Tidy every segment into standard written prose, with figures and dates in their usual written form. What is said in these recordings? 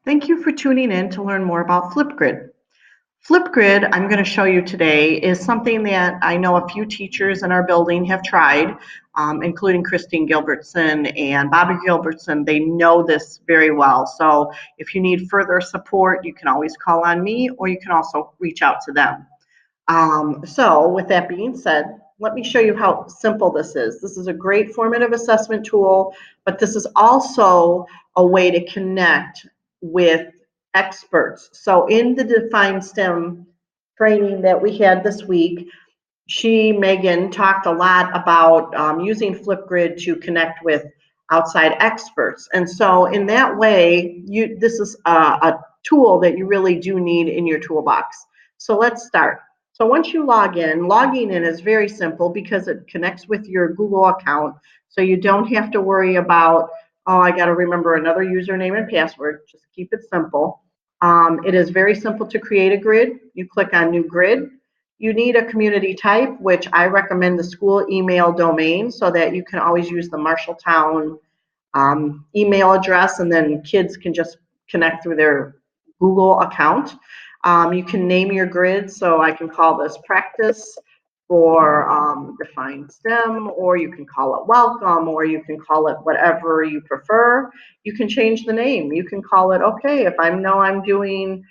Thank you for tuning in to learn more about Flipgrid. Flipgrid, I'm going to show you today, is something that I know a few teachers in our building have tried, including Christine Gilbertson and Bobby Gilbertson. They know this very well. So if you need further support, you can always call on me, or you can also reach out to them. So with that being said, let me show you how simple this is. This is a great formative assessment tool, but this is also a way to connect with experts. So in the Define STEM training that we had this week, Megan, talked a lot about using Flipgrid to connect with outside experts. And so in that way, this is a tool that you really do need in your toolbox. So let's start. So once you logging in is very simple because it connects with your Google account. So you don't have to worry about, oh, I got to remember another username and password. Just keep it simple. It is very simple to create a grid. You click on New Grid. You need a community type, which I recommend the school email domain so that you can always use the Marshalltown email address, and then kids can just connect through their Google account. You can name your grid, so I can call this practice for Define STEM, or you can call it welcome, or you can call it whatever you prefer. You can change the name. You can call it, okay, if I know I'm doing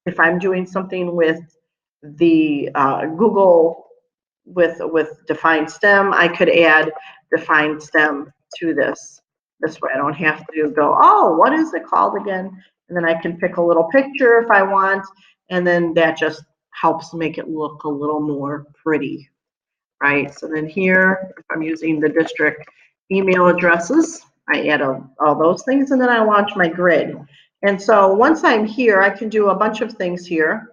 if I'm doing something with the Google with Define STEM, I could add Define STEM to this. This way I don't have to go, oh, what is it called again? And then I can pick a little picture if I want, and then that just helps make it look a little more pretty, right? So then here, if I'm using the district email addresses, I add all those things, and then I launch my grid. And so once I'm here, I can do a bunch of things here.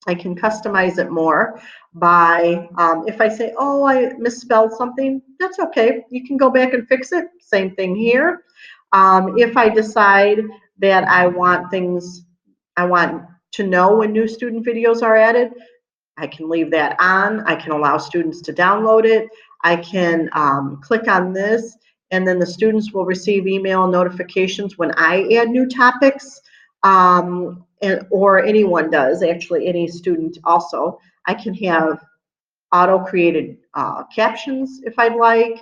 I can customize it more by, if I say, oh, I misspelled something, that's okay. You can go back and fix it. Same thing here. If I decide that I want to know when new student videos are added, I can leave that on. I can allow students to download it. I can click on this, and then the students will receive email notifications when I add new topics, or anyone does, actually, any student also. I can have auto-created captions if I'd like.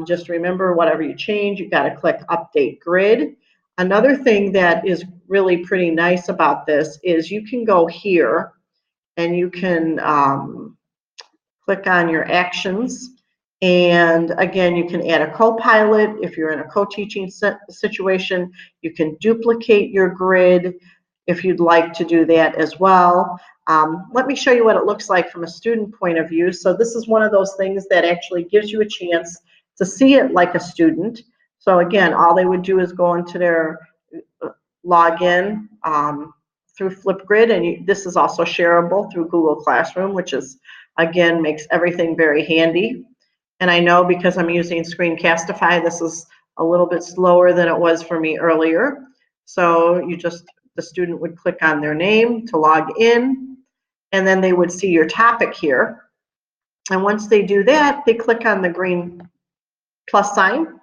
Just remember, whatever you change, you've got to click Update Grid. Another thing that is really pretty nice about this is you can go here and you can click on your actions. And again, you can add a co-pilot. If you're in a co-teaching situation, you can duplicate your grid if you'd like to do that as well. Let me show you what it looks like from a student point of view. So this is one of those things that actually gives you a chance to see it like a student. So again, all they would do is go into their login through Flipgrid, and this is also shareable through Google Classroom, which is, again, makes everything very handy. And I know because I'm using Screencastify, this is a little bit slower than it was for me earlier. So the student would click on their name to log in, and then they would see your topic here. And once they do that, they click on the green plus sign,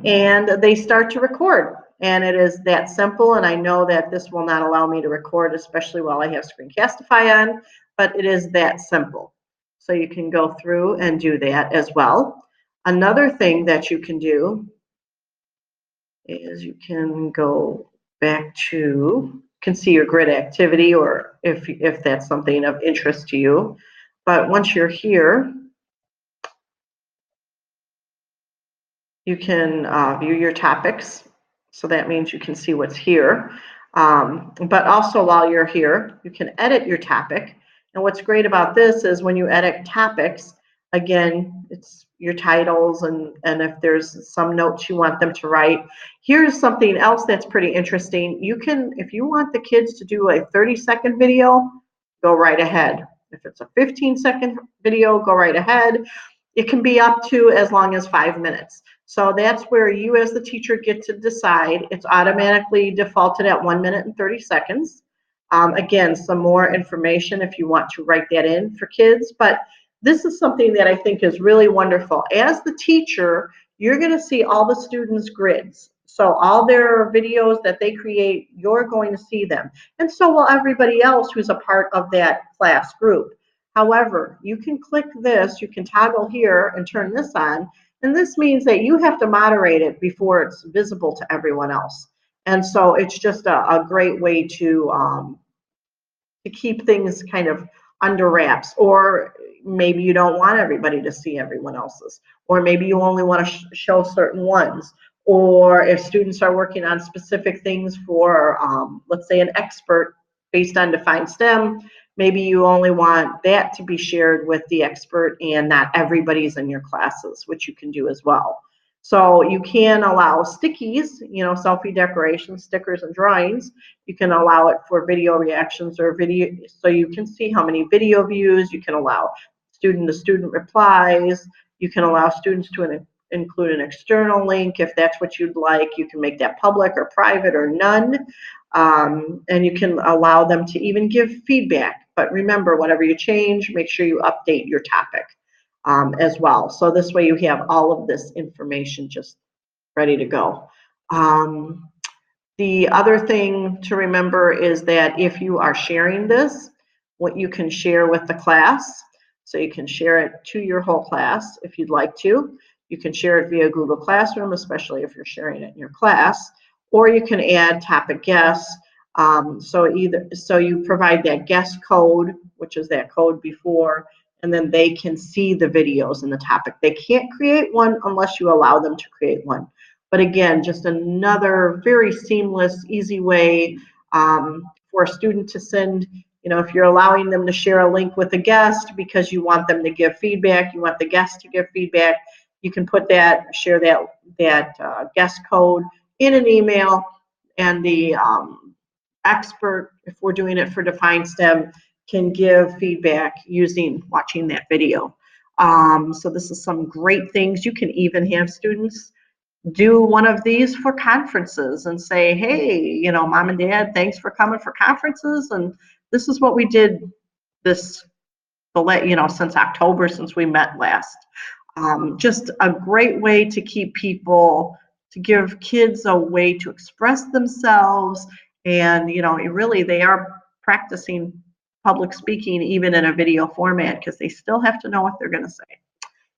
and they start to record. And it is that simple, and I know that this will not allow me to record, especially while I have Screencastify on, but it is that simple. So you can go through and do that as well. Another thing that you can do is you can go back to, you can see your grid activity, or if that's something of interest to you. But once you're here, you can view your topics. So that means you can see what's here. But also while you're here, you can edit your topic. And what's great about this is when you edit topics, again, it's your titles, and if there's some notes you want them to write. Here's something else that's pretty interesting. You can, if you want the kids to do a 30-second video, go right ahead. If it's a 15-second video, go right ahead. It can be up to as long as 5 minutes. So that's where you as the teacher get to decide. It's automatically defaulted at 1 minute and 30 seconds. Again, some more information if you want to write that in for kids. But this is something that I think is really wonderful. As the teacher, you're going to see all the students' grids. So all their videos that they create, you're going to see them. And so will everybody else who's a part of that class group. However, you can click this, you can toggle here and turn this on, and this means that you have to moderate it before it's visible to everyone else. And so it's just a great way to keep things kind of under wraps. Or maybe you don't want everybody to see everyone else's, or maybe you only want to show certain ones. Or if students are working on specific things for, let's say, an expert based on defined STEM, maybe you only want that to be shared with the expert and not everybody's in your classes, which you can do as well. So you can allow stickies, selfie decorations, stickers, and drawings. You can allow it for video reactions or video, so you can see how many video views. You can allow student-to-student replies. You can allow students to include an external link if that's what you'd like. You can make that public or private or none. And you can allow them to even give feedback. But remember, whenever you change, make sure you update your topic as well. So this way you have all of this information just ready to go. The other thing to remember is that if you are sharing this, what you can share with the class, so you can share it to your whole class if you'd like to. You can share it via Google Classroom, especially if you're sharing it in your class, or you can add topic guests. So you provide that guest code, which is that code before, and then they can see the videos and the topic. They can't create one unless you allow them to create one. But again, just another very seamless, easy way for a student to send, if you're allowing them to share a link with a guest because you want them to give feedback, you want the guest to give feedback, you can share that guest code in an email, and the expert, if we're doing it for Defined STEM, can give feedback watching that video. So this is some great things. You can even have students do one of these for conferences and say, hey, mom and dad, thanks for coming for conferences, and this is what we did since October, since we met last. Just a great way to give kids a way to express themselves, and really they are practicing public speaking even in a video format, because they still have to know what they're going to say.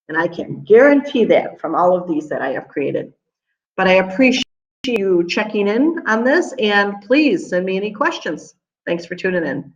And I can guarantee that from all of these that I have created. But I appreciate you checking in on this, and please send me any questions. Thanks for tuning in.